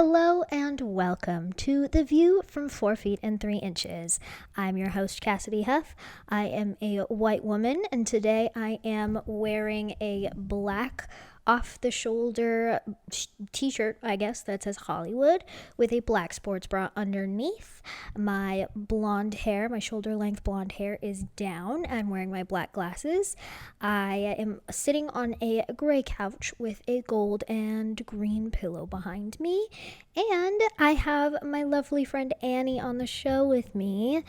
Hello and welcome to The View from 4 feet and 3 inches. I'm your host, Cassidy Huff. I am a white woman, and today I am wearing a black off-the-shoulder t-shirt, I guess, that says Hollywood, with a black sports bra underneath. My blonde hair, my shoulder-length blonde hair is down. I'm wearing my black glasses. I am sitting on a gray couch with a gold and green pillow behind me. And I have my lovely friend Annie on the show with me.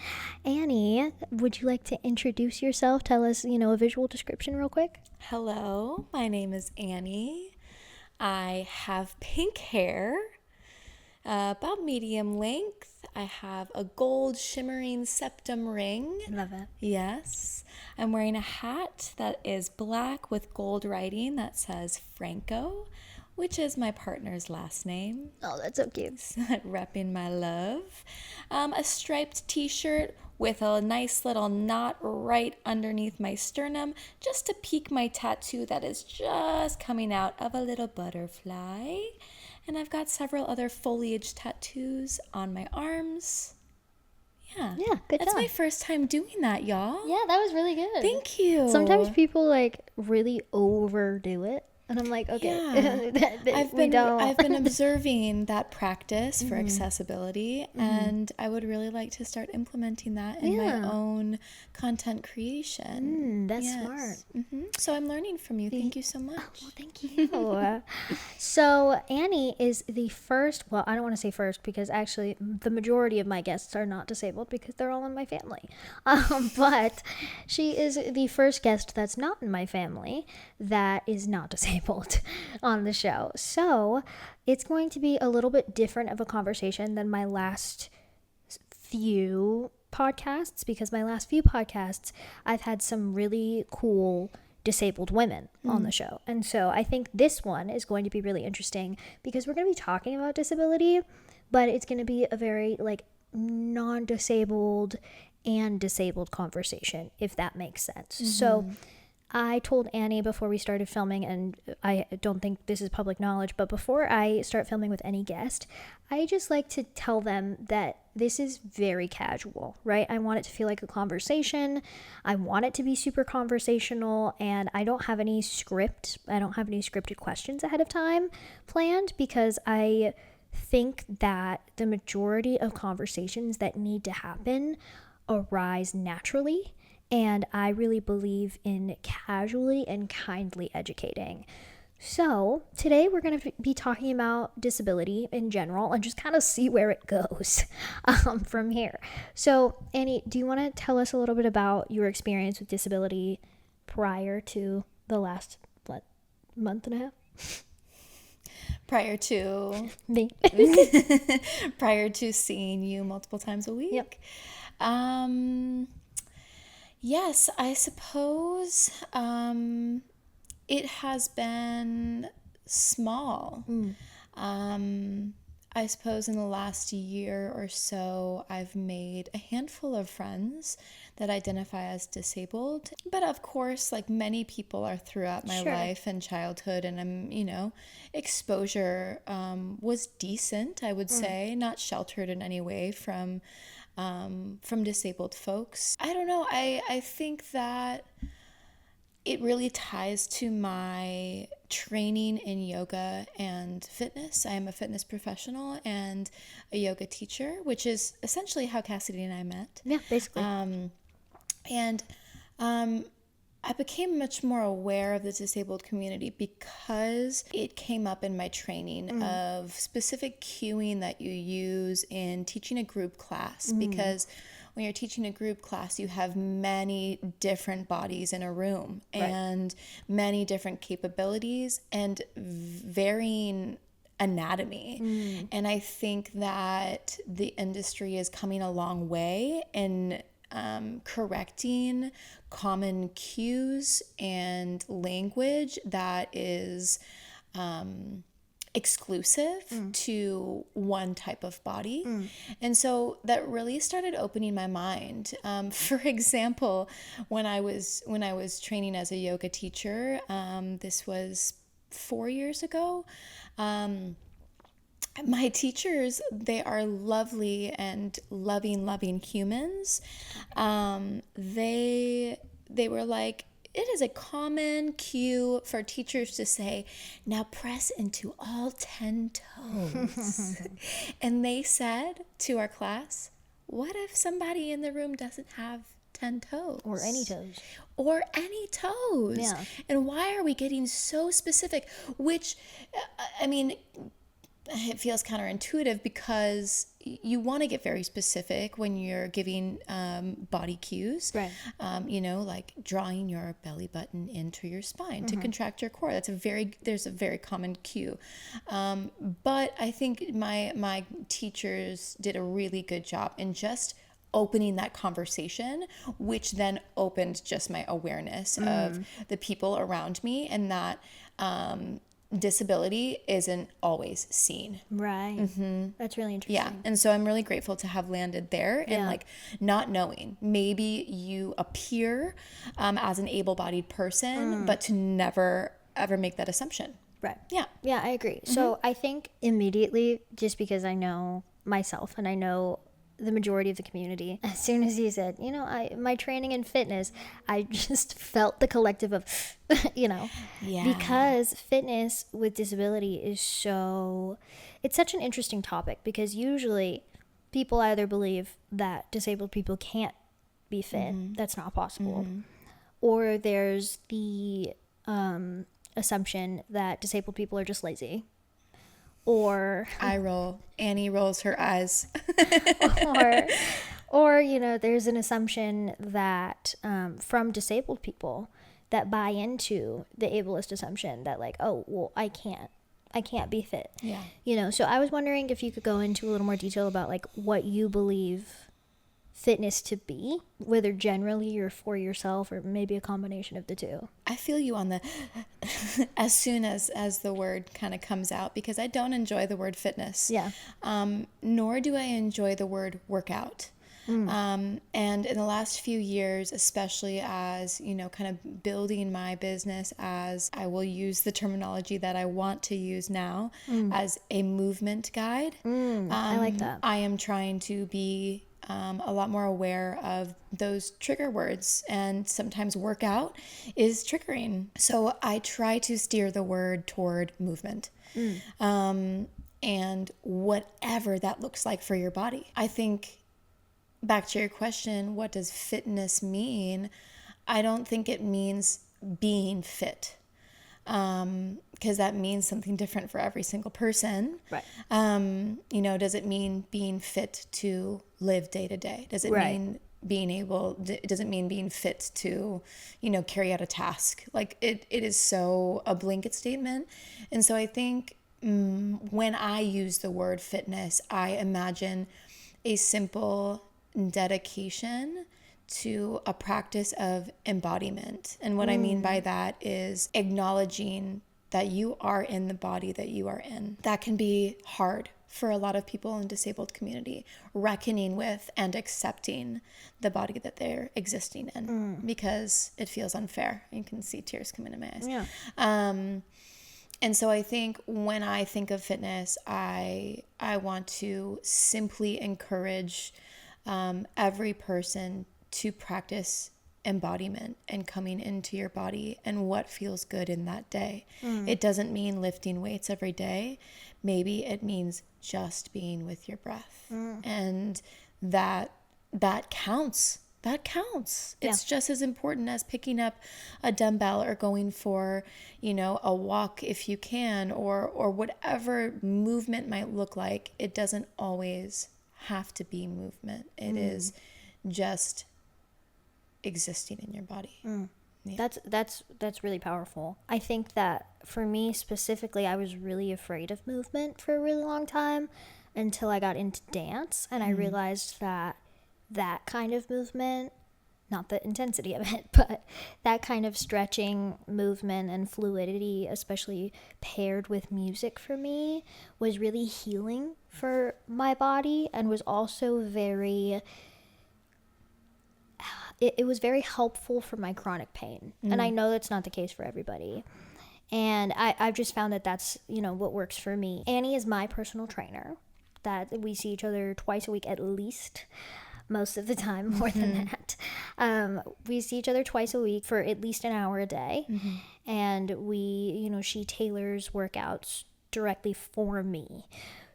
Annie, would you like to introduce yourself? Tell us, a visual description real quick. Hello, my name is Annie. I have pink hair, about medium length. I have a gold shimmering septum ring. Love it. Yes. I'm wearing a hat that is black with gold writing that says Franco, which is my partner's last name. Oh, that's so cute. Repping my love. A striped t-shirt with a nice little knot right underneath my sternum, just to peek my tattoo that is just coming out of a little butterfly. And I've got several other foliage tattoos on my arms. Yeah, good That's job. my first time doing that, y'all. Yeah, that was really good. Thank you. Sometimes people really overdo it. And I'm like, okay, Yeah. I've been don't. observing that practice for accessibility, and I would really like to start implementing that in my own content creation. That's smart. So I'm learning from you. Thank you so much. Well, thank you. So Annie is the first, well, I don't want to say first because actually the majority of my guests are not disabled because they're all in my family. But she is the first guest that's not in my family that is not disabled on the show. So it's going to be a little bit different of a conversation than my last few podcasts, because my last few podcasts I've had some really cool disabled women on the show. And so I think this one is going to be really interesting because we're going to be talking about disability, but it's going to be a very non-disabled and disabled conversation, if that makes sense. So I told Annie before we started filming, and I don't think this is public knowledge, but before I start filming with any guest, I just like to tell them that this is very casual, right? I want it to feel like a conversation. I want it to be super conversational, and I don't have any script. I don't have any scripted questions ahead of time planned because I think that the majority of conversations that need to happen arise naturally. And I really believe in casually and kindly educating. So today we're going to be talking about disability in general and just kind of see where it goes from here. So Annie, do you want to tell us a little bit about your experience with disability prior to the last, month and a half? Prior to Me. prior to seeing you multiple times a week? Yep. Yes, I suppose it has been small. I suppose in the last year or so, I've made a handful of friends that identify as disabled. But of course, like many people are throughout my life and childhood, and exposure was decent, I would say, not sheltered in any way from disabled folks. I don't know. I think that it really ties to my training in yoga and fitness. I am a fitness professional and a yoga teacher, which is essentially how Cassidy and I met. Yeah, basically. I became much more aware of the disabled community because it came up in my training of specific cueing that you use in teaching a group class. Because when you're teaching a group class, you have many different bodies in a room and many different capabilities and varying anatomy. And I think that the industry is coming a long way in correcting common cues and language that is exclusive to one type of body. And so that really started opening my mind. For example, when I was training as a yoga teacher, this was 4 years ago, My teachers, they are lovely and loving humans. They were like, it is a common cue for teachers to say, now press into all 10 toes. And they said to our class, what if somebody in the room doesn't have 10 toes? Or any toes. Or any toes. Yeah. And why are we getting so specific? Which, I mean, it feels counterintuitive because you want to get very specific when you're giving body cues. Right. Like drawing your belly button into your spine to contract your core. There's a very common cue. But I think my teachers did a really good job in just opening that conversation, which then opened just my awareness of the people around me, and that disability isn't always seen. Right. That's really interesting. Yeah. And so I'm really grateful to have landed there and like not knowing. Maybe you appear as an able-bodied person, but to never ever make that assumption. Right. Yeah. Yeah, I agree. So I think immediately, just because I know myself and I know the majority of the community, as soon as you said, my training in fitness, I just felt the collective of, Yeah. because fitness with disability is it's such an interesting topic, because usually people either believe that disabled people can't be fit, that's not possible, or there's the assumption that disabled people are just lazy. Or I roll. Annie rolls her eyes. or there's an assumption that from disabled people that buy into the ableist assumption that like, oh, well, I can't be fit. Yeah. So I was wondering if you could go into a little more detail about like what you believe fitness to be, whether generally or for yourself, or maybe a combination of the two. I feel you on the as soon as the word kind of comes out, because I don't enjoy the word fitness. Yeah. Nor do I enjoy the word workout. And in the last few years, especially as, kind of building my business as, I will use the terminology that I want to use now, as a movement guide. I like that. I am trying to be a lot more aware of those trigger words, and sometimes workout is triggering. So I try to steer the word toward movement. And whatever that looks like for your body. I think, back to your question, what does fitness mean? I don't think it means being fit, because that means something different for every single person. Right. Does it mean being fit to live day to day? Does it mean does it mean being fit to, carry out a task? Like it is so a blanket statement. And so I think when I use the word fitness, I imagine a simple dedication to a practice of embodiment. And what I mean by that is acknowledging that you are in the body that you are in. That can be hard for a lot of people in the disabled community, reckoning with and accepting the body that they're existing in, because it feels unfair. You can see tears coming to my eyes. Yeah. And so I think when I think of fitness, I want to simply encourage every person to practice embodiment and coming into your body and what feels good in that day. It doesn't mean lifting weights every day. Maybe it means just being with your breath. And that counts. That counts. It's just as important as picking up a dumbbell or going for, a walk if you can, or whatever movement might look like. It doesn't always have to be movement. It is just existing in your body. Yeah. That's really powerful. I think that for me specifically, I was really afraid of movement for a really long time until I got into dance, and I realized that kind of movement, not the intensity of it, but that kind of stretching movement and fluidity, especially paired with music for me, was really healing for my body, and was also very it was very helpful for my chronic pain. And I know that's not the case for everybody. And I've just found that that's, what works for me. Annie is my personal trainer, that we see each other twice a week at least, most of the time, more than that. We see each other twice a week for at least an hour a day. And she tailors workouts directly for me.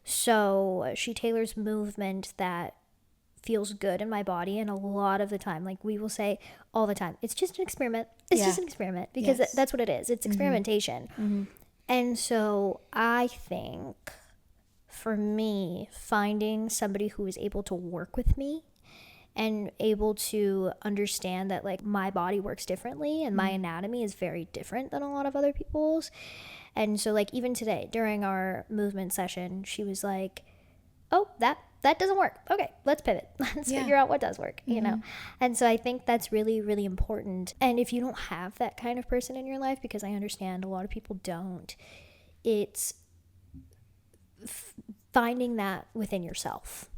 So she tailors movement that feels good in my body, and a lot of the time, like we will say all the time, it's just an experiment. It's just an experiment, because that's what it is. It's experimentation. And so I think for me, finding somebody who is able to work with me and able to understand that like my body works differently and my anatomy is very different than a lot of other people's. And so like even today during our movement session, she was like, oh, that doesn't work. Okay, let's pivot. Let's figure out what does work, And so I think that's really, really important. And if you don't have that kind of person in your life, because I understand a lot of people don't, it's finding that within yourself,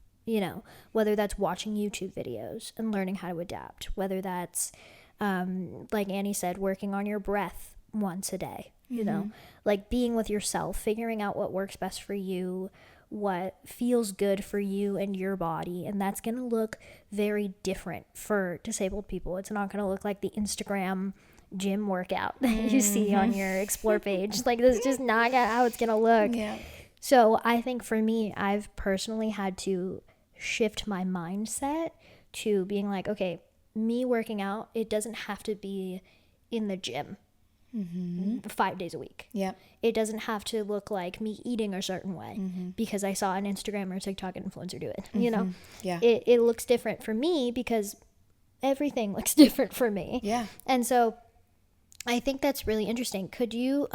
whether that's watching YouTube videos and learning how to adapt, whether that's, like Annie said, working on your breath once a day, like being with yourself, figuring out what works best for you, what feels good for you and your body. And that's going to look very different for disabled people. It's not going to look like the Instagram gym workout that you see on your explore page. Like, this is just not how it's going to look. Yeah. So I think for me, I've personally had to shift my mindset to being like, okay, me working out, it doesn't have to be in the gym 5 days a week. Yeah. It doesn't have to look like me eating a certain way because I saw an Instagram or TikTok influencer do it. Yeah. It looks different for me because everything looks different for me. Yeah. And so I think that's really interesting. Could you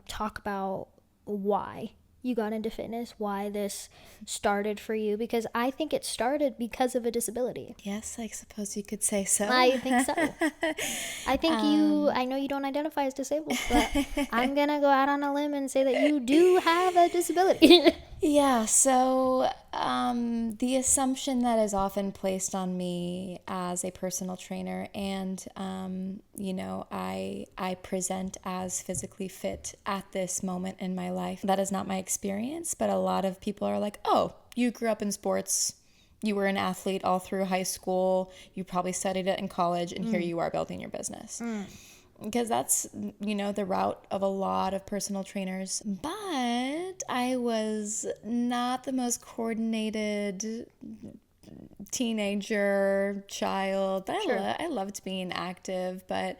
talk about why you got into fitness, why this started for you? Because I think it started because of a disability. Yes, I suppose you could say so. I think so. I think I know you don't identify as disabled, but I'm going to go out on a limb and say that you do have a disability. Yeah, so the assumption that is often placed on me as a personal trainer, and I present as physically fit at this moment in my life. That is not my experience, but a lot of people are like, oh, you grew up in sports, you were an athlete all through high school, you probably studied it in college, and here you are building your business. Because that's, the route of a lot of personal trainers. But I was not the most coordinated teenager, child. I loved being active, but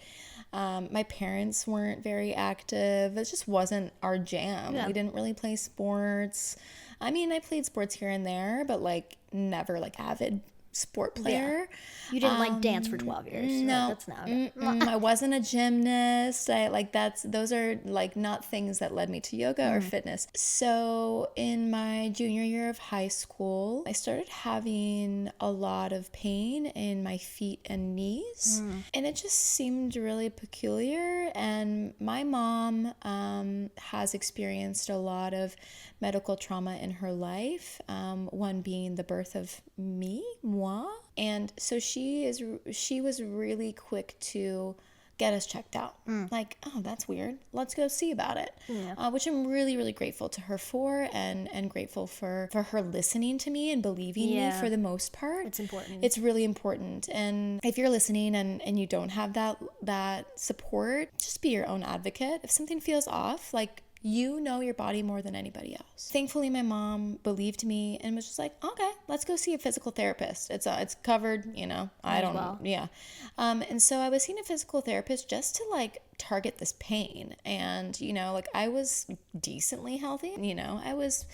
my parents weren't very active. It just wasn't our jam. Yeah. We didn't really play sports. I mean, I played sports here and there, but never avid sport player. Yeah. You didn't dance for 12 years. No, that's not. I wasn't a gymnast. Those are not things that led me to yoga or fitness. So in my junior year of high school, I started having a lot of pain in my feet and knees, and it just seemed really peculiar. And my mom has experienced a lot of medical trauma in her life, one being the birth of moi. And so she was really quick to get us checked out. Oh, that's weird. Let's go see about it. Yeah. Which I'm really, really grateful to her for, and grateful for her listening to me and believing me for the most part. It's important. It's really important. And if you're listening and you don't have that support, just be your own advocate. If something feels off, you know your body more than anybody else. Thankfully, my mom believed me and was just like, okay, let's go see a physical therapist. It's covered, yeah. And so I was seeing a physical therapist just to target this pain. And, I was decently healthy. I was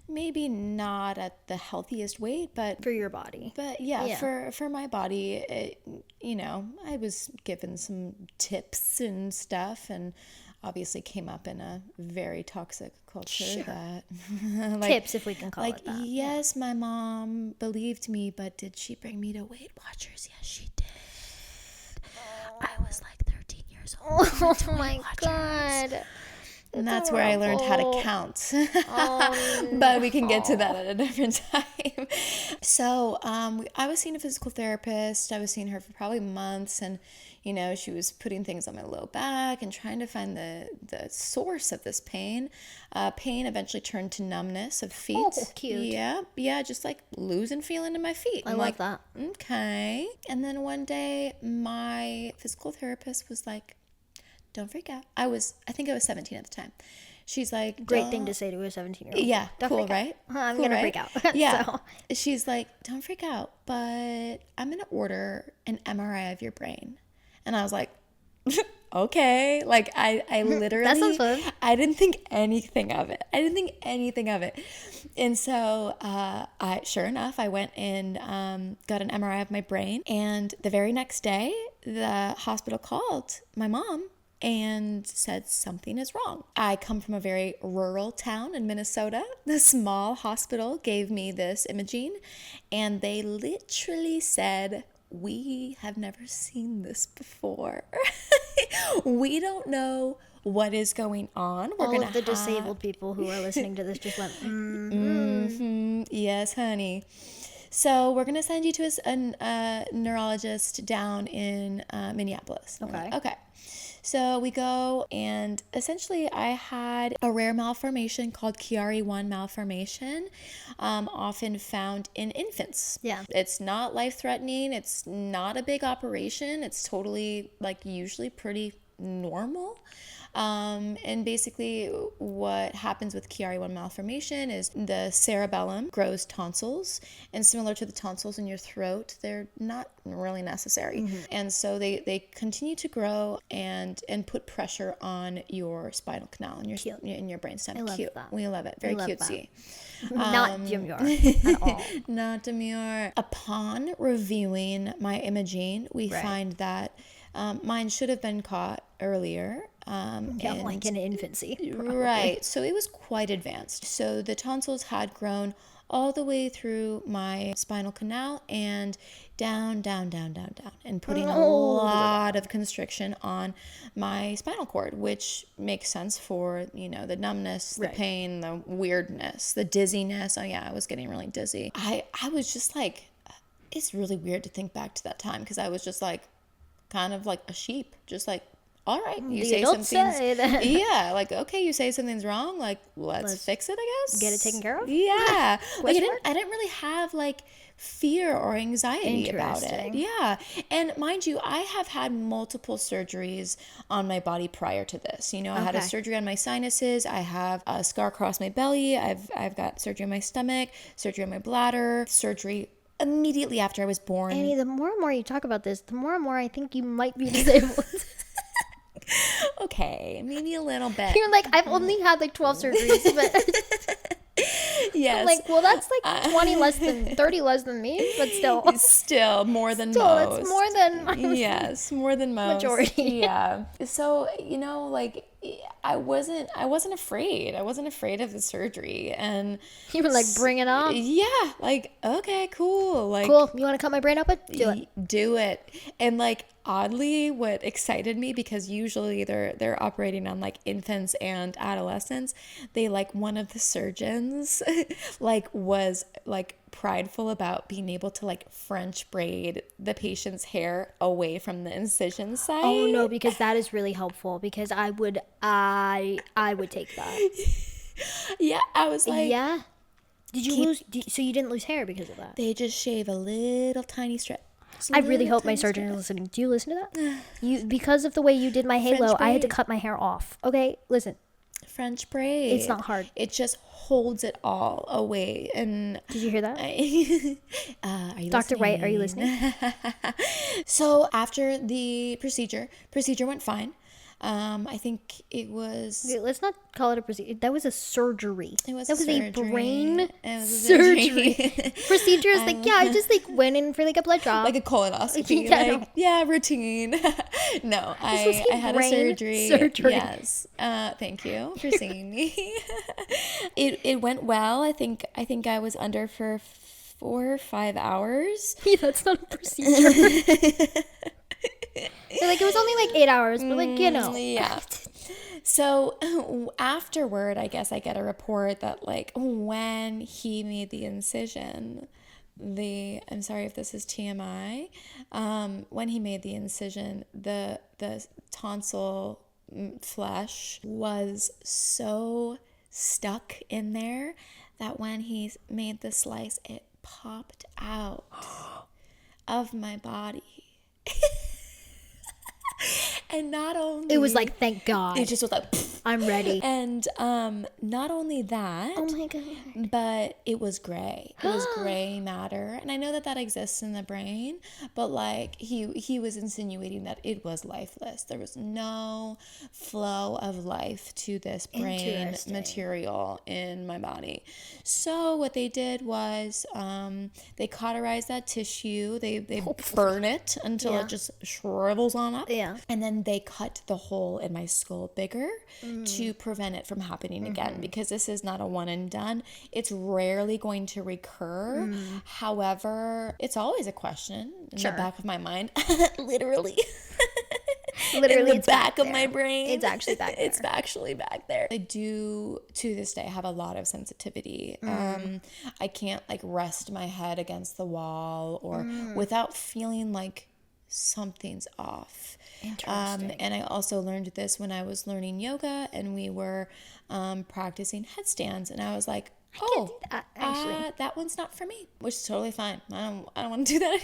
maybe not at the healthiest weight, but for your body. But yeah. For my body, I was given some tips and stuff, and obviously came up in a very toxic culture. Sure. That tips, if we can call it that. Yes, my mom believed me, but did she bring me to Weight Watchers? Yes, she did. I was 13 years old. Oh my God. And that's where I learned how to count. But we can get to that at a different time. So I was seeing a physical therapist. I was seeing her for probably months, and she was putting things on my low back and trying to find the source of this pain. Pain eventually turned to numbness of feet. Oh, cute. Yeah, just like losing feeling in my feet. I love that. Okay. And then one day my physical therapist was like, don't freak out. I think I was 17 at the time. She's like, great thing to say to a 17-year-old. Yeah, don't cool, freak right? Out. I'm cool, going to right? freak out. Yeah. So. She's like, don't freak out, but I'm going to order an MRI of your brain. And I was like, okay. Like, I literally, that sounds fun. I didn't think anything of it. And so, sure enough, I went and got an MRI of my brain. And the very next day, the hospital called my mom and said something is wrong. I come from a very rural town in Minnesota. The small hospital gave me this imaging, and they literally said, we have never seen this before. We don't know what is going on. All of the disabled people who are listening to this just went, Yes, honey. So we're going to send you to a neurologist down in Minneapolis. Okay. So we go, and essentially I had a rare malformation called Chiari-1 malformation, often found in infants. Yeah. It's not life-threatening. It's not a big operation. It's totally, usually pretty normal. And basically what happens with Chiari-1 malformation is the cerebellum grows tonsils, and similar to the tonsils in your throat, they're not really necessary. And so they continue to grow and put pressure on your spinal canal and in your brainstem. I love Cute. that. We love it. Very cutesy. Not demure at all. Not demure. Upon reviewing my imaging, we find that mine should have been caught earlier. Like in infancy. Probably. Right. So it was quite advanced. So the tonsils had grown all the way through my spinal canal and down, and putting a lot of constriction on my spinal cord, which makes sense for, the numbness, the pain, the weirdness, the dizziness. Oh yeah, I was getting really dizzy. I was just like, it's really weird to think back to that time, because I was just like, kind of like a sheep, just like, all right, you say something's yeah, like, okay, you say something's wrong, like, let's fix it, I guess. Get it taken care of. Yeah. I didn't really have fear or anxiety about it. Yeah. And mind you, I have had multiple surgeries on my body prior to this. I had a surgery on my sinuses. I have a scar across my belly. I've got surgery on my stomach, surgery on my bladder, surgery immediately after I was born. Annie, the more and more you talk about this, the more and more I think you might be disabled. Okay, maybe a little bit. You're like, I've only had 12 surgeries, but yes. I'm that's 30 less than me, but still. Still more than most. It's more than yes, more than most. Majority. Yeah. So, I wasn't afraid. I wasn't afraid of the surgery, and you were bring it on. Yeah, okay, cool. Cool. You want to cut my brain open? Do it. And oddly, what excited me, because usually they're operating on infants and adolescents, they one of the surgeons was prideful about being able to French braid the patient's hair away from the incision site. Oh no, because that is really helpful, because I would take that. Yeah, I was yeah. Did you lose? So you didn't lose hair because of that? They just shave a little tiny strip. I really hope my surgeon is listening. Do you listen to that? Because of the way you did my halo, I had to cut my hair off. Okay, listen. French braid. It's not hard. It just holds it all away. And did you hear that? Are you Dr. listening? White, are you listening? So after the procedure went fine. I think it was... Okay, let's not call it a procedure. That was a surgery. That was a brain surgery. Procedure is I just went in for a blood draw. Like a colonoscopy. Routine. No, I had a surgery. Yes. Thank you for seeing me. It went well. I think I was under for 4 or 5 hours. Yeah, that's not a procedure. It was only 8 hours, but Yeah. So afterward, I guess I get a report that like when he made the incision, I'm sorry if this is TMI, when he made the incision, the tonsil flesh was so stuck in there that when he made the slice, it popped out of my body. And not only... It was like, thank God. It just was like... I'm ready. And not only that... Oh my God. But it was gray. It was gray matter. And I know that exists in the brain, but like he was insinuating that it was lifeless. There was no flow of life to this brain material in my body. So what they did was they cauterize that tissue. They burn it until it just shrivels on up. Yeah. And then they cut the hole in my skull bigger to prevent it from happening again, because this is not a one and done. It's rarely going to recur. However, it's always a question in the back of my mind. Literally in the back of my brain. It's actually back there. It's actually back there. I do, to this day, have a lot of sensitivity. I can't like rest my head against the wall or without feeling like something's off. Interesting. And I also learned this when I was learning yoga and we were practicing headstands, and I was like, can't do that, actually. that one's not for me, which is totally fine. I don't want to do that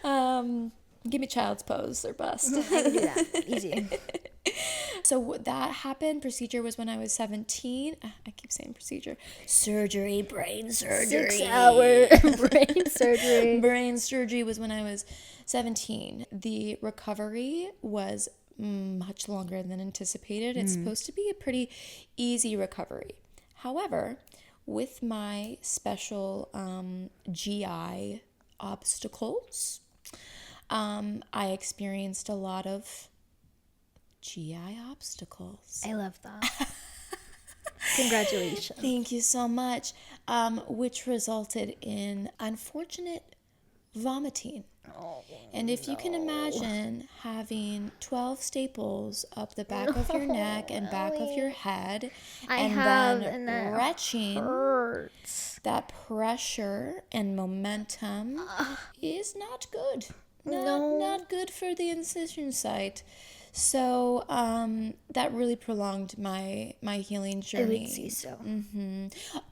anyways. Give me child's pose or bust. I can do that. Easy. So that happened. Procedure was when I was 17. I keep saying procedure. Surgery, brain surgery. 6-hour brain surgery. Brain surgery was when I was 17. The recovery was much longer than anticipated. It's supposed to be a pretty easy recovery. However, with my special GI obstacles, I experienced a lot of GI obstacles. I love that. Congratulations. Thank you so much. Which resulted in unfortunate vomiting. And if you can imagine having 12 staples up the back of your neck and back of your head, and then retching, hurts. that pressure and momentum is not good. Not good for the incision site. So that really prolonged my healing journey. I would see so.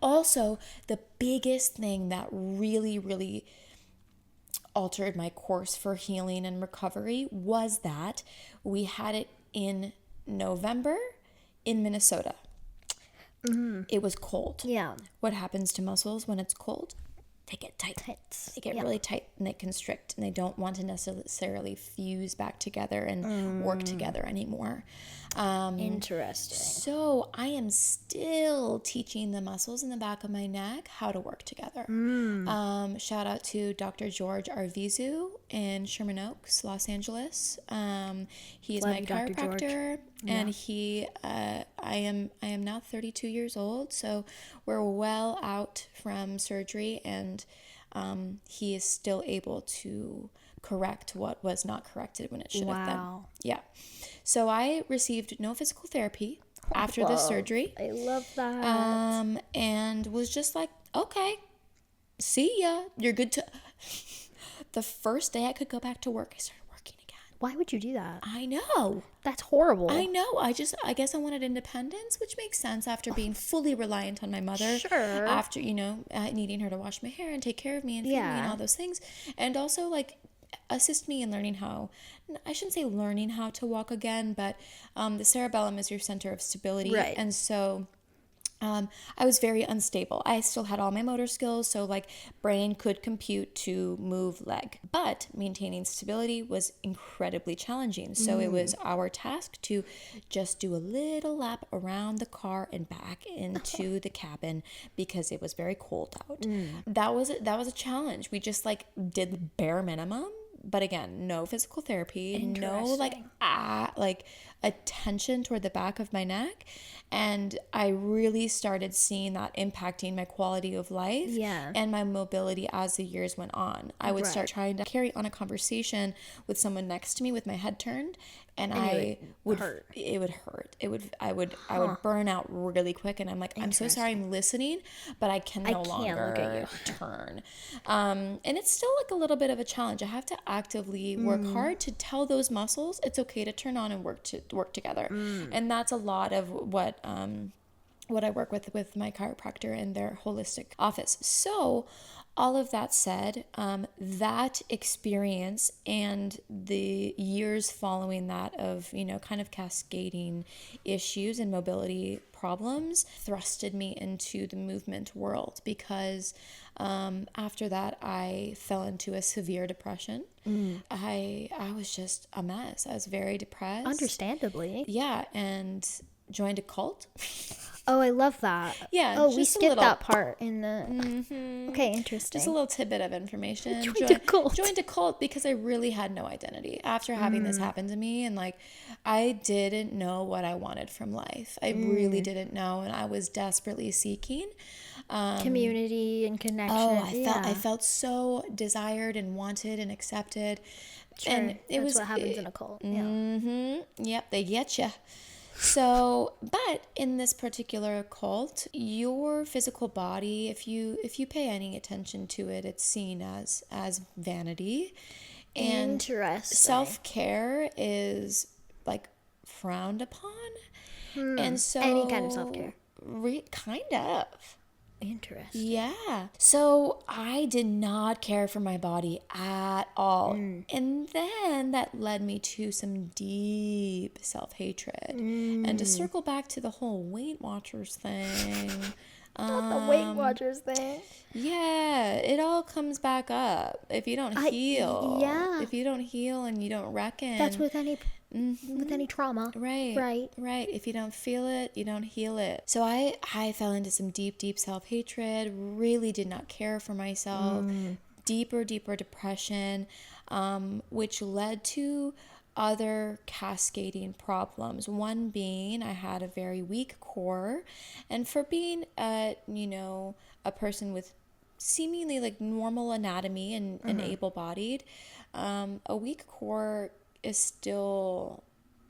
Also, the biggest thing that really, really altered my course for healing and recovery was that we had it in November in Minnesota. It was cold. Yeah. What happens to muscles when it's cold? They get tight. They get really tight and they constrict, and they don't want to necessarily fuse back together and work together anymore. Interesting. So I am still teaching the muscles in the back of my neck how to work together. Shout out to Dr. George Arvizu in Sherman Oaks, Los Angeles. He is Love my you, Dr. chiropractor, and he, I am now 32 years old, so we're well out from surgery, and he is still able to correct what was not corrected when it should have been. Wow. Yeah. So I received no physical therapy after the surgery. I love that. And was just like, okay, see ya. You're good to... The first day I could go back to work, I started working again. Why would you do that? I know. That's horrible. I know. I guess I wanted independence, which makes sense after being fully reliant on my mother. Sure. After, needing her to wash my hair and take care of me and feed me and all those things. And also, like, assist me in learning how, I shouldn't say learning how to walk again, but the cerebellum is your center of stability. Right. And so I was very unstable. I still had all my motor skills, so like brain could compute to move leg. But maintaining stability was incredibly challenging. So it was our task to just do a little lap around the car and back into the cabin because it was very cold out. That was a challenge. We just like did the bare minimum. But again, no physical therapy, no a tension toward the back of my neck. And I really started seeing that impacting my quality of life and my mobility as the years went on. I would start trying to carry on a conversation with someone next to me with my head turned, and I would hurt. It would hurt. I would burn out really quick, and I'm like, I'm so sorry, I'm listening, but I can no longer turn. And it's still like a little bit of a challenge. I have to actively work hard to tell those muscles it's okay to turn on and work together. And that's a lot of what I work with my chiropractor in their holistic office. So all of that said, that experience and the years following that of, kind of cascading issues and mobility problems thrusted me into the movement world, because after that I fell into a severe depression. I was just a mess. I was very depressed. Understandably. Yeah, and joined a cult. Oh, I love that. Yeah. Oh, we skipped that part in the... Okay, interesting. Just a little tidbit of information. Joined a cult because I really had no identity after having this happen to me. And like, I didn't know what I wanted from life. I really didn't know. And I was desperately seeking community and connection. Oh, I felt so desired and wanted and accepted. Sure. And that's what happens in a cult. Yep, they get you. So, but in this particular cult, your physical body, if you pay any attention to it, it's seen as vanity. And interesting. Self-care is like frowned upon. And so any kind of self-care. Kind of. Interesting. Yeah. So I did not care for my body at all. And then that led me to some deep self-hatred. And to circle back to the whole Weight Watchers thing. Not the Weight Watchers thing. Yeah, it all comes back up if you don't heal. If you don't heal and you don't reckon. That's with any trauma. Right. If you don't feel it, you don't heal it. So I fell into some deep self-hatred, really did not care for myself, deeper depression, which led to other cascading problems. One being I had a very weak core, and for being a person with seemingly like normal anatomy and able-bodied, a weak core is still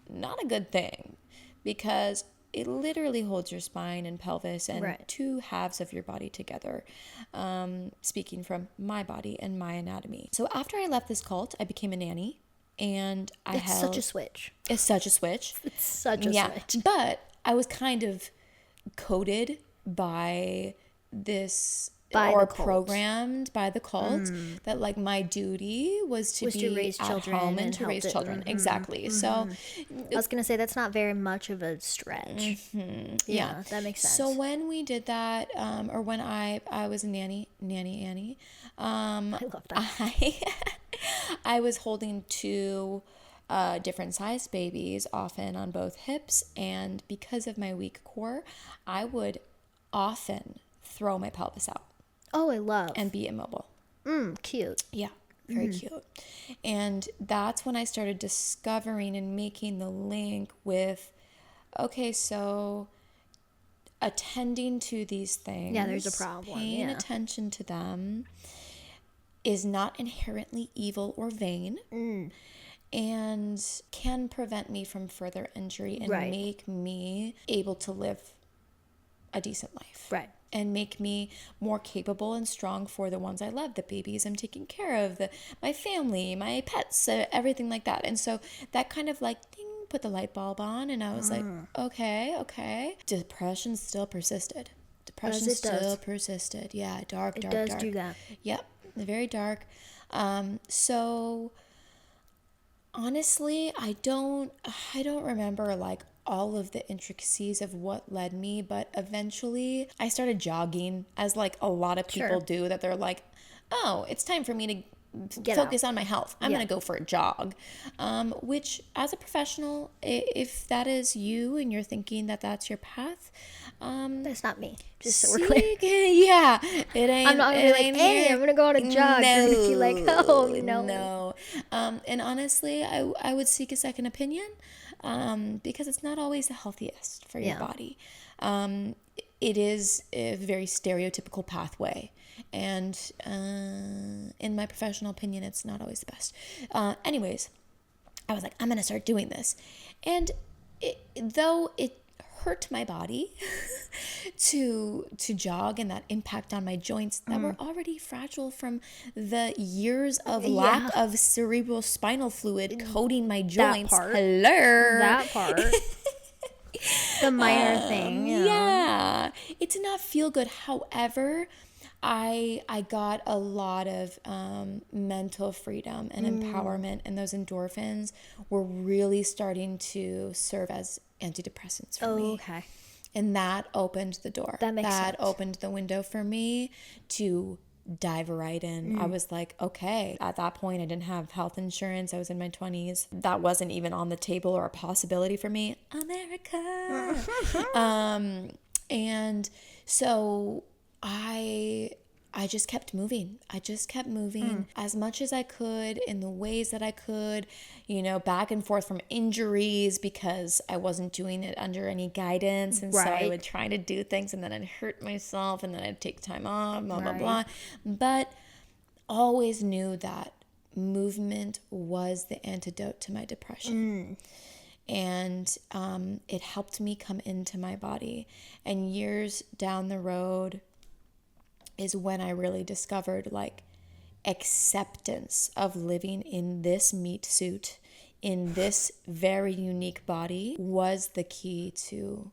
not a good thing, because it literally holds your spine and pelvis and two halves of your body together, speaking from my body and my anatomy. So after I left this cult, I became a nanny. And it's such a switch. It's such a switch. But I was kind of coded by this, programmed by the cult that like my duty was to raise children home and to raise children. Exactly. So I was gonna say that's not very much of a stretch. Yeah, that makes sense. So when we did that, or when I was a nanny Annie, I love that. I was holding two different sized babies, often on both hips, and because of my weak core, I would often throw my pelvis out. Oh, I love. And be immobile. Cute. Yeah, very cute. And that's when I started discovering and making the link with, okay, so attending to these things. Yeah, there's a problem. Paying attention to them is not inherently evil or vain, and can prevent me from further injury and make me able to live a decent life. Right. And make me more capable and strong for the ones I love, the babies I'm taking care of, my family, my pets, everything like that. And so that kind of like ding, put the light bulb on, and I was like, okay. Depression still persisted. Persisted. Yeah, dark. It does do that. Yep, very dark. So honestly, I don't remember like all of the intricacies of what led me, but eventually I started jogging, as like a lot of people do, that they're like, oh, it's time for me to focus on my health. I'm going to go for a jog. Which, as a professional, if that is you and you're thinking that that's your path, that's not me. Just so we're clear. Yeah, it ain't. I'm not gonna be like, hey, I'm gonna go on a jog. No, You're gonna be like, oh no. No. And honestly, I would seek a second opinion, because it's not always the healthiest for your body. It is a very stereotypical pathway, and in my professional opinion, it's not always the best. Anyways, I was like, I'm gonna start doing this, and though it hurt my body to jog, and that impact on my joints that were already fragile from the years of lack of cerebral spinal fluid coating my joints. That part. The minor thing. Yeah. It did not feel good. However, I got a lot of mental freedom and empowerment, and those endorphins were really starting to serve as antidepressants for me. Okay. And that opened the door. That makes sense. That opened the window for me to dive right in. I was like, okay. At that point, I didn't have health insurance. I was in my 20s. That wasn't even on the table or a possibility for me. America. And so I just kept moving. As much as I could, in the ways that I could, back and forth from injuries, because I wasn't doing it under any guidance. And so I would try to do things, and then I'd hurt myself, and then I'd take time off, blah, blah, blah. But always knew that movement was the antidote to my depression. And it helped me come into my body. And years down the road is when I really discovered acceptance of living in this meat suit, in this very unique body, was the key to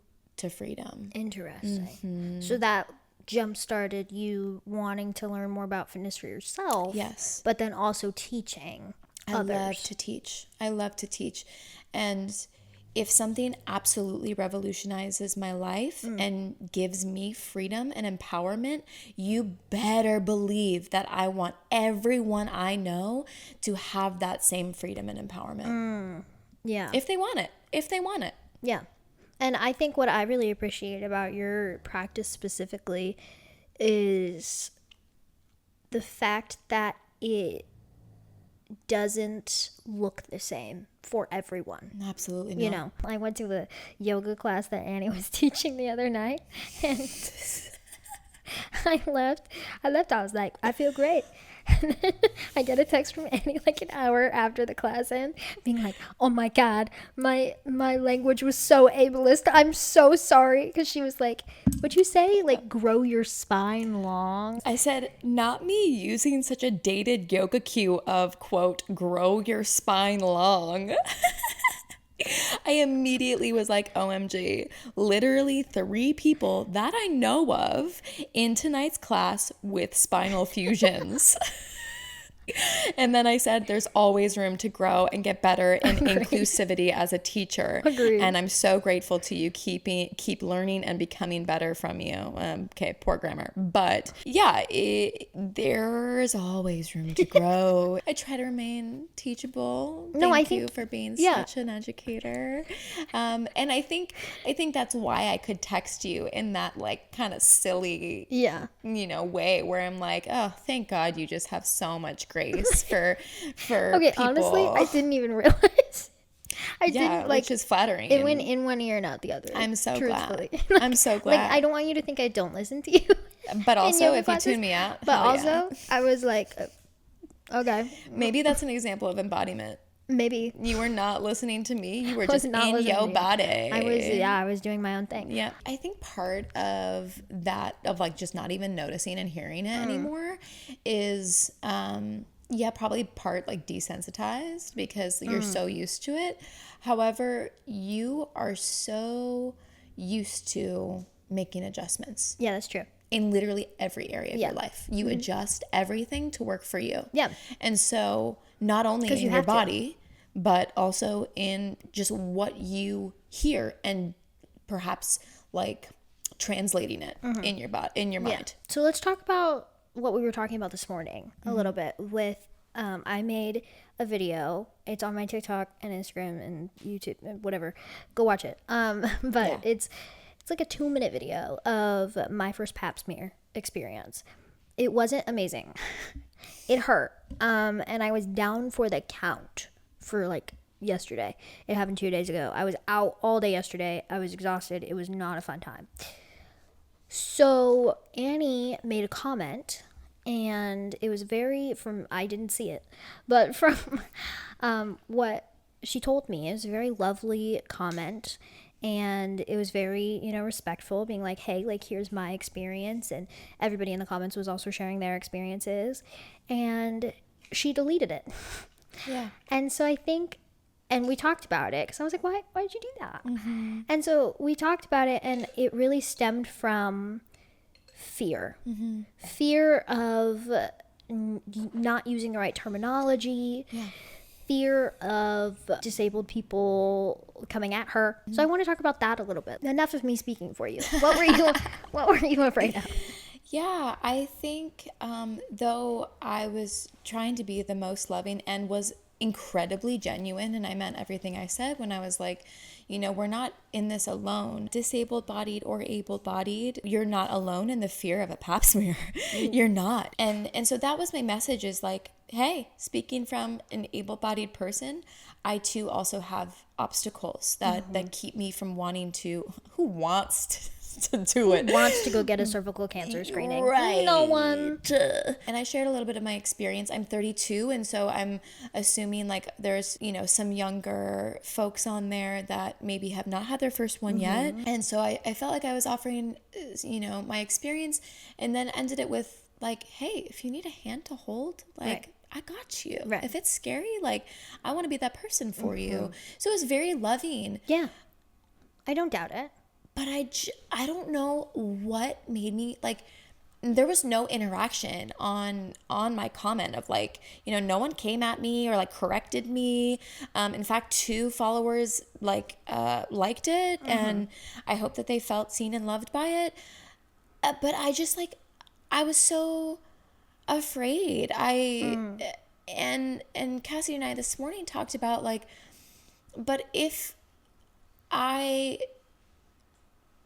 freedom. Interesting. So that jump-started you wanting to learn more about fitness for yourself. Yes. But then also teaching others. I love to teach. And if something absolutely revolutionizes my life and gives me freedom and empowerment, you better believe that I want everyone I know to have that same freedom and empowerment. Yeah. If they want it. Yeah. And I think what I really appreciate about your practice specifically is the fact that it doesn't look the same for everyone. Absolutely not. I went to the yoga class that Annie was teaching the other night, and I left, I was like, I feel great. And then I get a text from Annie like an hour after the class end, being like, oh my God, my language was so ableist. I'm so sorry. Because she was like, what'd you say? Grow your spine long? I said, not me using such a dated yoga cue of, quote, grow your spine long. I immediately was like, OMG, literally 3 people that I know of in tonight's class with spinal fusions. And then I said, there's always room to grow and get better in inclusivity as a teacher. Agreed. And I'm so grateful to you keep learning and becoming better from you. Okay, poor grammar. But yeah, there's always room to grow. I try to remain teachable. Thank you for being such an educator. And I think that's why I could text you in that kind of silly way where I'm like, oh, thank God you just have so much grace for okay, people. Honestly, I didn't even realize. I didn't which is flattering. It went in one ear, not the other. I'm so truthfully. glad. I'm so glad. I don't want you to think I don't listen to you. But also, if you tune me out. But also, I was like, okay. Maybe that's an example of embodiment. Maybe. You were not listening to me. You were just in your body. I was doing my own thing. Yeah. I think part of that, of just not even noticing and hearing it anymore is, probably part desensitized because you're so used to it. However, you are so used to making adjustments. Yeah, that's true. In literally every area of your life. You adjust everything to work for you. Yeah. And so not only in your body, but also in just what you hear and perhaps translating it in your body, in your mind. So let's talk about what we were talking about this morning a little bit with I made a video. It's on my TikTok and Instagram and YouTube and whatever. Go watch it. But it's like a 2-minute video of my first pap smear experience. It wasn't amazing. It hurt. And I was down for the count for like yesterday. It happened 2 days ago. I was out all day yesterday. I was exhausted. It was not a fun time. So Annie made a comment, and it was I didn't see it, but from what she told me, it was a very lovely comment, and it was very, respectful, being like, hey, like, here's my experience, and everybody in the comments was also sharing their experiences, and she deleted it. Yeah. And so I think, and we talked about it, because I was like, why did you do that? And so we talked about it, and it really stemmed from fear. Fear of not using the right terminology. Fear of disabled people coming at her. So I want to talk about that a little bit. Enough of me speaking for you. What were you afraid of? Yeah, I think though I was trying to be the most loving and was incredibly genuine, and I meant everything I said when I was like, we're not in this alone. Disabled bodied or able bodied, you're not alone in the fear of a pap smear. You're not. And so that was my message, is like, hey, speaking from an able bodied person, I too also have obstacles that keep me from wanting to. Who wants to do it? Who wants to go get a cervical cancer screening? Right. No one. And I shared a little bit of my experience. I'm 32, and so I'm assuming like there's, some younger folks on there that maybe have not had their first one yet. And so I felt like I was offering, my experience, and then ended it with like, hey, if you need a hand to hold, like, Right. I got you. Right. If it's scary, like, I want to be that person for you. So it was very loving. Yeah. I don't doubt it. But I don't know what made me, like, there was no interaction on my comment of like, no one came at me or like corrected me. In fact, 2 followers liked it, and I hope that they felt seen and loved by it. But I just like, I was so afraid. And Cassie and I this morning talked about like, but if I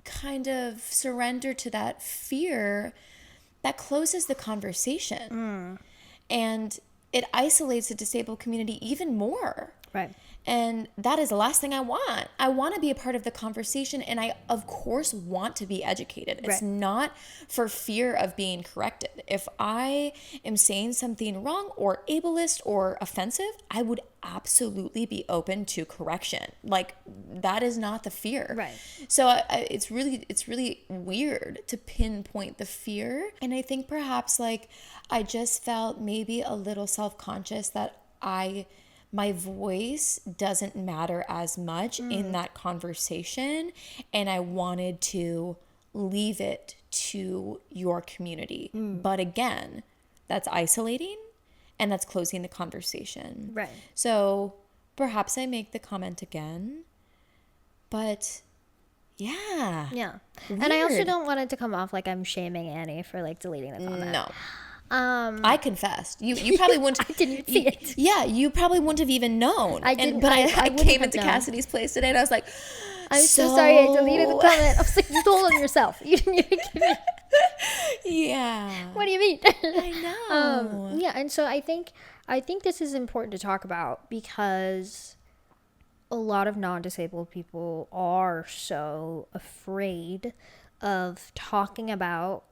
kind of surrender to that fear, that closes the conversation. And it isolates the disabled community even more. Right. And that is the last thing I want. I want to be a part of the conversation, and I, of course, want to be educated. It's not for fear of being corrected. If I am saying something wrong or ableist or offensive, I would absolutely be open to correction. Like, that is not the fear. Right. So it's really weird to pinpoint the fear. And I think perhaps like I just felt maybe a little self-conscious that my voice doesn't matter as much in that conversation, and I wanted to leave it to your community. But again, that's isolating, and that's closing the conversation. Right. So perhaps I make the comment again, but yeah. Yeah. Weird. And I also don't want it to come off like I'm shaming Annie for like deleting the comment. No. I confessed. You probably wouldn't. I didn't see it. Yeah, you probably wouldn't have even known. I didn't. But I wouldn't came have into known. Cassidy's place today, and I was like, I'm so sorry I deleted the comment. I was like, you told on yourself. You didn't even give me. Yeah. What do you mean? I know. Yeah, and so I think this is important to talk about, because a lot of non-disabled people are so afraid of talking about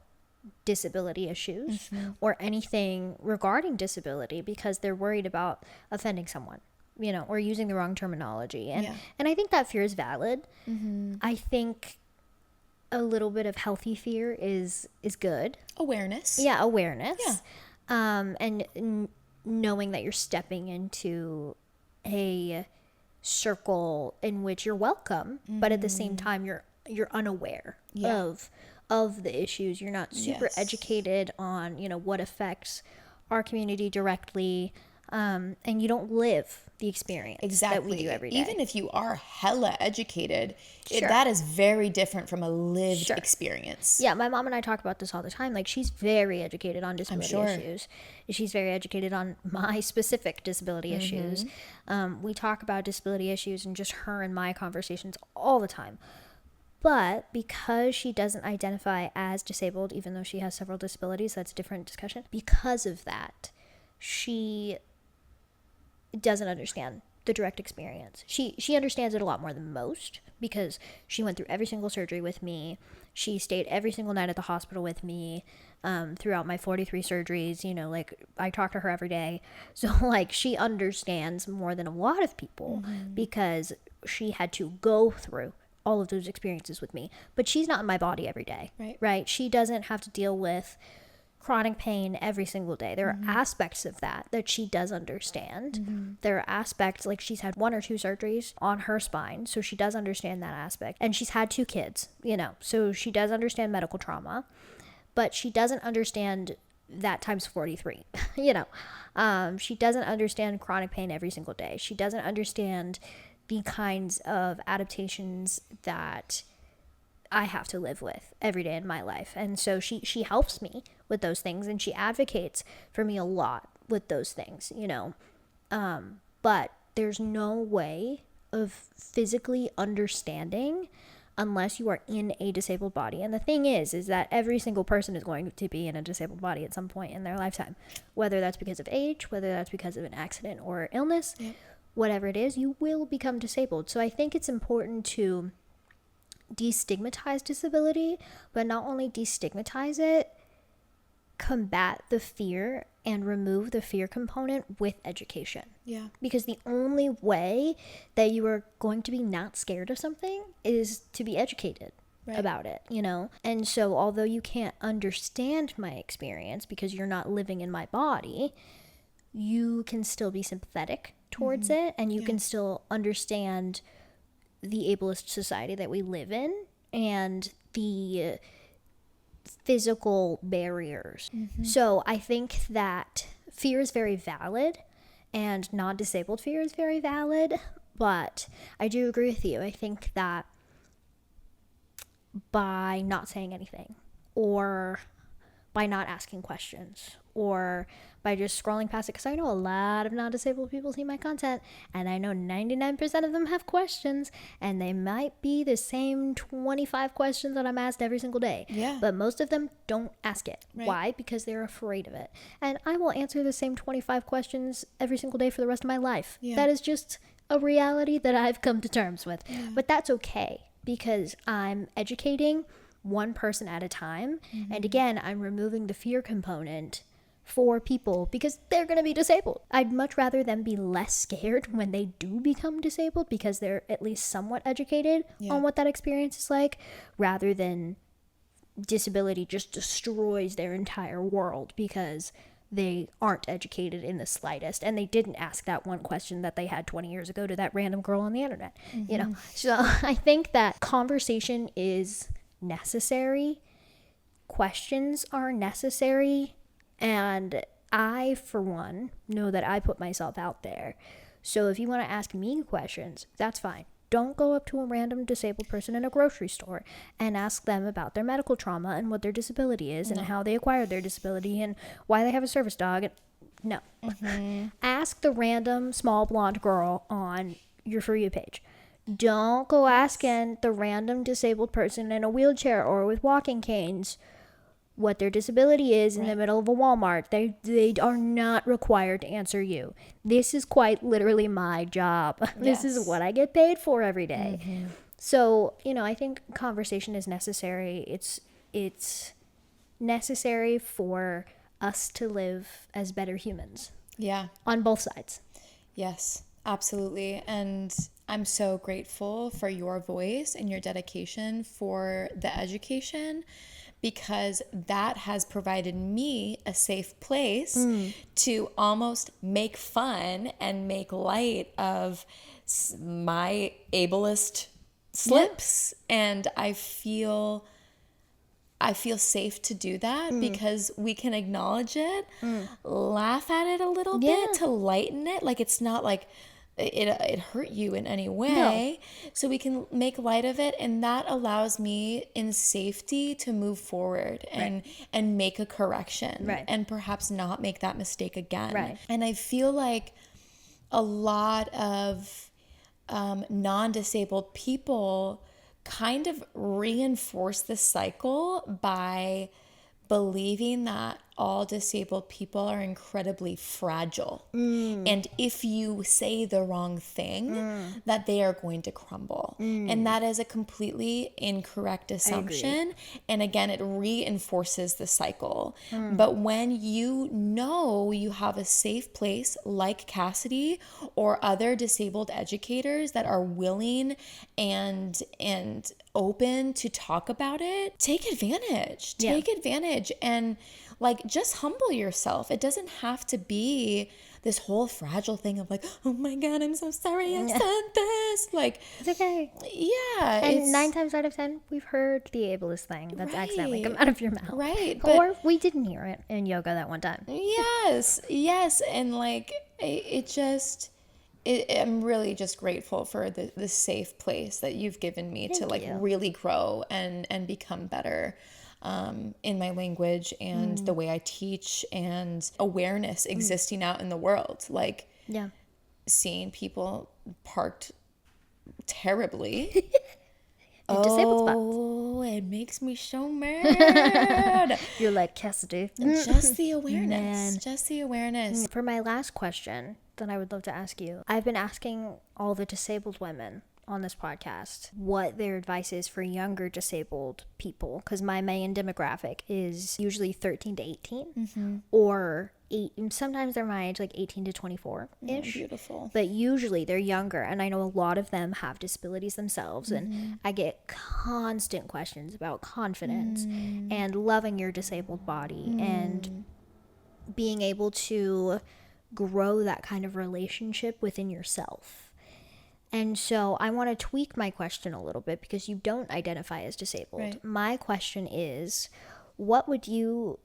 disability issues or anything regarding disability, because they're worried about offending someone, or using the wrong terminology. And I think that fear is valid. I think a little bit of healthy fear is good. Awareness. Yeah, awareness. Yeah. And knowing that you're stepping into a circle in which you're welcome, but at the same time you're unaware of the issues. You're not super educated on, what affects our community directly. and you don't live the experience that we do every day. Even if you are hella educated, Sure. that is very different from a lived Sure. experience. Yeah, my mom and I talk about this all the time. Like, she's very educated on disability sure. issues. She's very educated on my specific disability issues. We talk about disability issues and just her and my conversations all the time. But because she doesn't identify as disabled, even though she has several disabilities, that's a different discussion. Because of that, she doesn't understand the direct experience. She understands it a lot more than most because she went through every single surgery with me. She stayed every single night at the hospital with me throughout my 43 surgeries. You know, like, I talk to her every day. So, like, she understands more than a lot of people because she had to go through all of those experiences with me. But she's not in my body every day, right? She doesn't have to deal with chronic pain every single day. There are aspects of that she does understand. There are aspects, like, she's had 1 or 2 surgeries on her spine, so she does understand that aspect. And she's had 2 kids, you know, so she does understand medical trauma, but she doesn't understand that times 43, you know. She doesn't understand chronic pain every single day. She doesn't understand the kinds of adaptations that I have to live with every day in my life. And so she helps me with those things, and she advocates for me a lot with those things, you know. But there's no way of physically understanding unless you are in a disabled body. And the thing is that every single person is going to be in a disabled body at some point in their lifetime, whether that's because of age, whether that's because of an accident or illness, whatever it is, you will become disabled. So I think it's important to destigmatize disability, but not only destigmatize it, combat the fear and remove the fear component with education. Yeah. Because the only way that you are going to be not scared of something is to be educated about it, you know? And so although you can't understand my experience because you're not living in my body, you can still be sympathetic towards it, and you can still understand the ableist society that we live in and the physical barriers. So I think that fear is very valid and non-disabled fear is very valid, but I do agree with you. I think that by not saying anything, or by not asking questions, or by just scrolling past it, because I know a lot of non-disabled people see my content, and I know 99% of them have questions, and they might be the same 25 questions that I'm asked every single day. Yeah. But most of them don't ask it. Why? Because they're afraid of it. And I will answer the same 25 questions every single day for the rest of my life. That is just a reality that I've come to terms with. But that's okay, because I'm educating one person at a time. And again, I'm removing the fear component for people because they're going to be disabled. I'd much rather them be less scared when they do become disabled because they're at least somewhat educated on what that experience is like, rather than disability just destroys their entire world because they aren't educated in the slightest, and they didn't ask that one question that they had 20 years ago to that random girl on the internet, you know. So I think that conversation is necessary, questions are necessary, and I, for one, know that I put myself out there. So if you want to ask me questions, that's fine. Don't go up to a random disabled person in a grocery store and ask them about their medical trauma and what their disability is and how they acquired their disability and why they have a service dog. No. Ask the random small blonde girl on your For You page. Don't go asking the random disabled person in a wheelchair or with walking canes what their disability is in the middle of a Walmart. They are not required to answer you. This is quite literally my job. This is what I get paid for every day. So, you know, I think conversation is necessary. It's necessary for us to live as better humans. Yeah. On both sides. Yes, absolutely. And I'm so grateful for your voice and your dedication for the education, because that has provided me a safe place to almost make fun and make light of my ableist slips. And I feel I feel safe to do that because we can acknowledge it, laugh at it a little bit to lighten it. Like, it's not like it hurt you in any way. So we can make light of it, and that allows me in safety to move forward and make a correction and perhaps not make that mistake again. And I feel like a lot of non-disabled people kind of reinforce the cycle by believing that all disabled people are incredibly fragile. And if you say the wrong thing, that they are going to crumble. And that is a completely incorrect assumption. And again, it reinforces the cycle. But when you know you have a safe place like Cassidy or other disabled educators that are willing and open to talk about it, take advantage. Take advantage and like just humble yourself. It doesn't have to be this whole fragile thing of like, oh my God, I'm so sorry I said this. Like, it's okay. Yeah. And 9 times out of 10, we've heard the ableist thing that's accidentally come out of your mouth. Right. Or we didn't hear it in yoga that one time. Yes. And like, I'm really just grateful for the safe place that you've given me to like really grow and become better in my language and the way I teach and awareness existing out in the world. Like seeing people parked terribly. Disabled spots. Oh, it makes me so mad. You're like, Cassidy. Just the awareness. Just the awareness. For my last question that I would love to ask you, I've been asking all the disabled women on this podcast what their advice is for younger disabled people, because my main demographic is usually 13 to 18 or 8, and sometimes they're my age, like 18 to 24-ish. Beautiful. But usually they're younger, and I know a lot of them have disabilities themselves, and I get constant questions about confidence and loving your disabled body and being able to grow that kind of relationship within yourself. And so I want to tweak my question a little bit because you don't identify as disabled. Right. My question is, what's your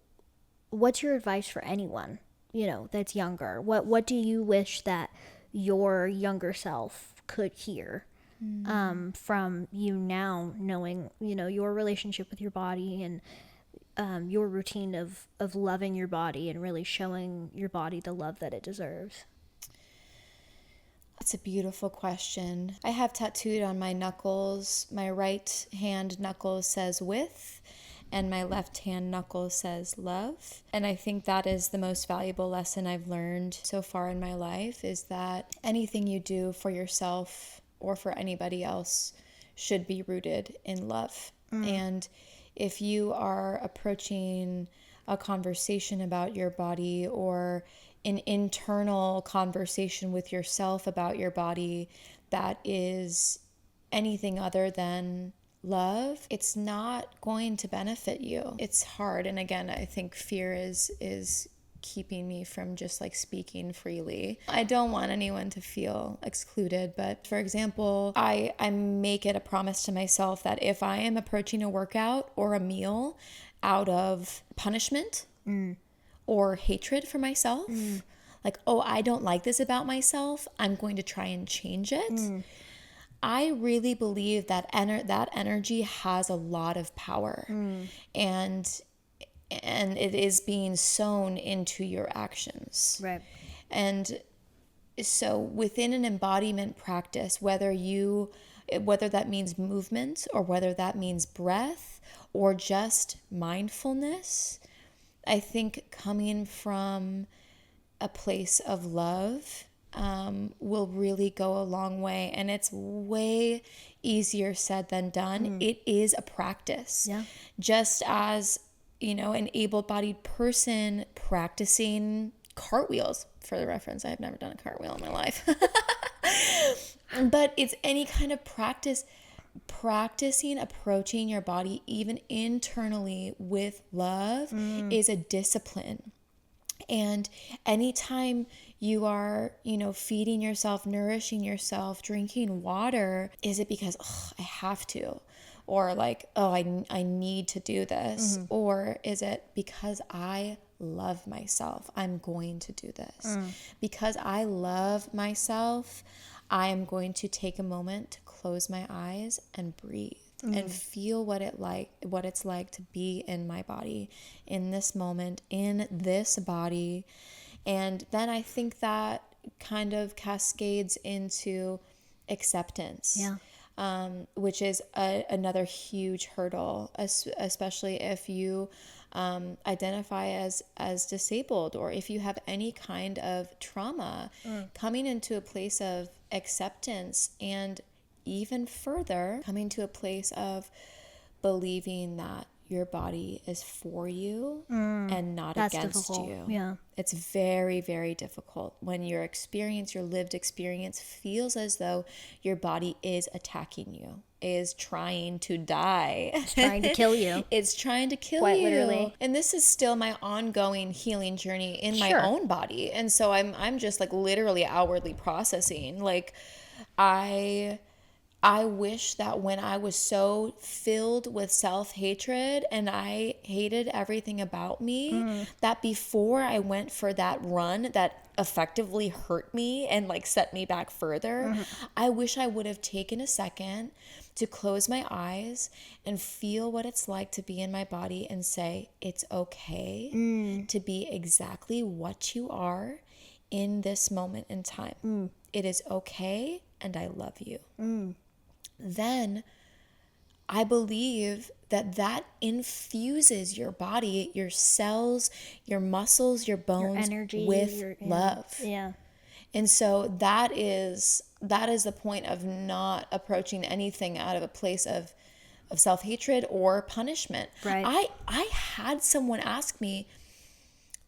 advice for anyone, that's younger? What do you wish that your younger self could hear from you now, knowing, your relationship with your body and your routine of loving your body and really showing your body the love that it deserves? That's a beautiful question. I have tattooed on my knuckles, my right hand knuckle says with, and my left hand knuckle says love. And I think that is the most valuable lesson I've learned so far in my life, is that anything you do for yourself or for anybody else should be rooted in love. And if you are approaching a conversation about your body or an internal conversation with yourself about your body that is anything other than love, it's not going to benefit you. It's hard. And again, I think fear is keeping me from just like speaking freely. I don't want anyone to feel excluded, but for example, I make it a promise to myself that if I am approaching a workout or a meal out of punishment or hatred for myself, like, oh, I don't like this about myself, I'm going to try and change it. I really believe that that energy has a lot of power, and it is being sown into your actions. Right. And so within an embodiment practice, whether that means movement or whether that means breath or just mindfulness, I think coming from a place of love will really go a long way. And it's way easier said than done. It is a practice. Yeah. Just as, an able-bodied person practicing cartwheels. For the reference, I have never done a cartwheel in my life. But it's any kind of practicing approaching your body even internally with love is a discipline. And anytime you are, feeding yourself, nourishing yourself, drinking water, is it because I have to? or like, oh, I need to do this? Or is it because I love myself, I'm going to do this? Because I love myself, I am going to take a moment to close my eyes and breathe and feel what it's like to be in my body, in this moment, in this body. And then I think that kind of cascades into acceptance. Which is another huge hurdle, especially if you identify as disabled, or if you have any kind of trauma. Coming into a place of acceptance, and even further, coming to a place of believing that your body is for you and not against difficult. you. Yeah. It's very, very difficult when your lived experience feels as though your body is attacking you, is trying to die. It's trying to kill you. It's trying to kill Quite you. literally. And this is still my ongoing healing journey in my Sure. own body. And so I'm just like literally outwardly processing. Like I wish that when I was so filled with self-hatred and I hated everything about me, that before I went for that run that effectively hurt me and like set me back further, I wish I would have taken a second to close my eyes and feel what it's like to be in my body and say, it's okay to be exactly what you are in this moment in time. It is okay, and I love you. Then I believe that infuses your body, your cells, your muscles, your bones, Your energy, with love. Yeah. And so that is the point of not approaching anything out of a place of self-hatred or punishment. Right. I had someone ask me,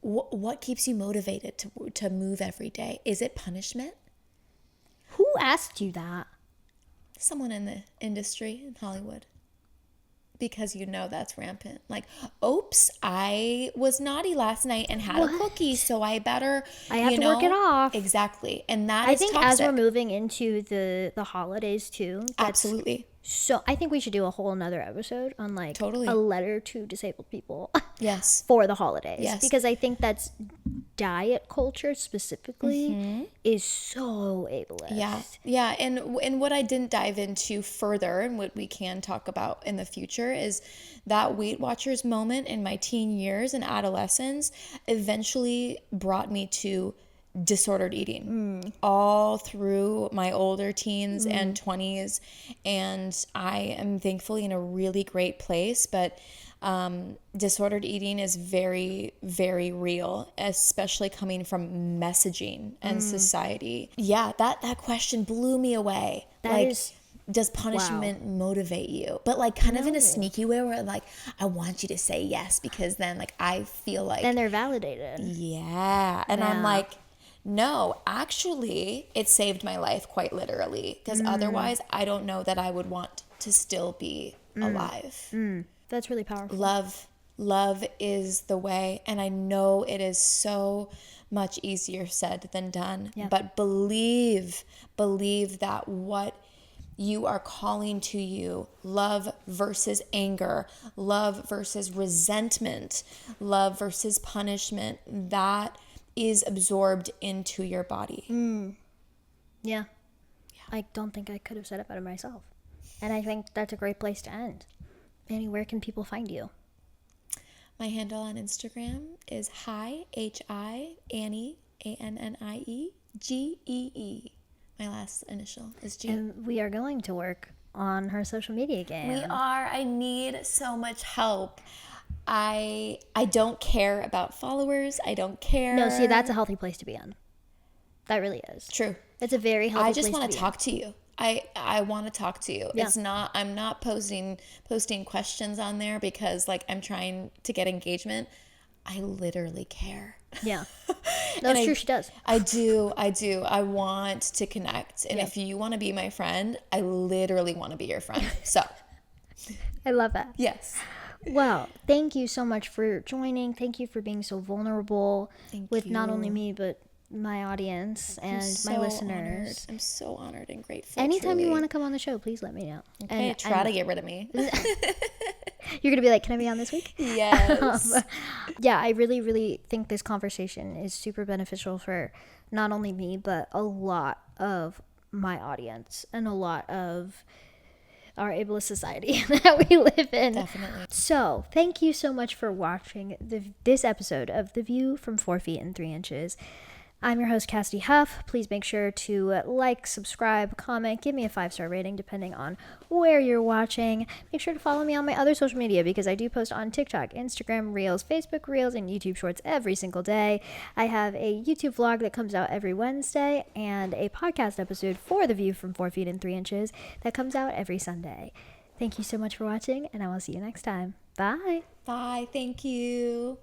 what keeps you motivated to move every day? Is it punishment? Who asked you that? Someone in the industry in Hollywood. Because that's rampant. Like, oops, I was naughty last night and had a cookie, so I better, I have to work it off. Exactly. And that I is think toxic. as we're moving into the holidays too. Absolutely. So I think we should do a whole nother episode on like Totally. a letter to disabled people. Yes. For the holidays. Yes. Because I think that's diet culture specifically is so ableist. Yeah. Yeah. And what I didn't dive into further, and what we can talk about in the future, is that Weight Watchers moment in my teen years and adolescence eventually brought me to disordered eating all through my older teens and 20s. And I am thankfully in a really great place, but disordered eating is very, very real, especially coming from messaging and society. Yeah, that question blew me away. Does punishment motivate you? But like kind of in a sneaky way where like, I want you to say yes, because then like I feel like then they're validated. Yeah. And I'm like, no, actually it saved my life quite literally, because otherwise I don't know that I would want to still be alive. That's really powerful. Love is the way. And I know it is so much easier said than done, but believe that what you are calling to you, love versus anger, love versus resentment, love versus punishment, that is absorbed into your body. Yeah. I don't think I could have said it better myself. And I think that's a great place to end. Annie, where can people find you? My handle on Instagram is Hi, Annie, ANNIE, GEE. My last initial is G. And we are going to work on her social media game. We are. I need so much help. I don't care about followers. I don't care. No, see, that's a healthy place to be in. That really is. True. It's a very healthy place to be in. I just want to talk to you. I want to talk to you. Yeah. I'm not posting questions on there because like I'm trying to get engagement. I literally care. Yeah. That's true, she does. I do. I want to connect. And if you want to be my friend, I literally want to be your friend. So I love that. yes. Well, thank you so much for joining. Thank you for being so vulnerable with not only me, but my audience and so my listeners. I'm so honored and grateful. Anytime you truly. want to come on the show, please let me know. Okay, try to get rid of me. You're going to be like, can I be on this week? Yes. Yeah, I really, really think this conversation is super beneficial for not only me, but a lot of my audience and a lot of our ableist society that we live in. Definitely. So, thank you so much for watching this episode of The View from 4 Feet and 3 Inches. I'm your host, Cassidy Huff. Please make sure to like, subscribe, comment, give me a 5-star rating depending on where you're watching. Make sure to follow me on my other social media because I do post on TikTok, Instagram Reels, Facebook Reels, and YouTube Shorts every single day. I have a YouTube vlog that comes out every Wednesday and a podcast episode for The View from 4 Feet and 3 Inches that comes out every Sunday. Thank you so much for watching, and I will see you next time. Bye. Bye. Thank you.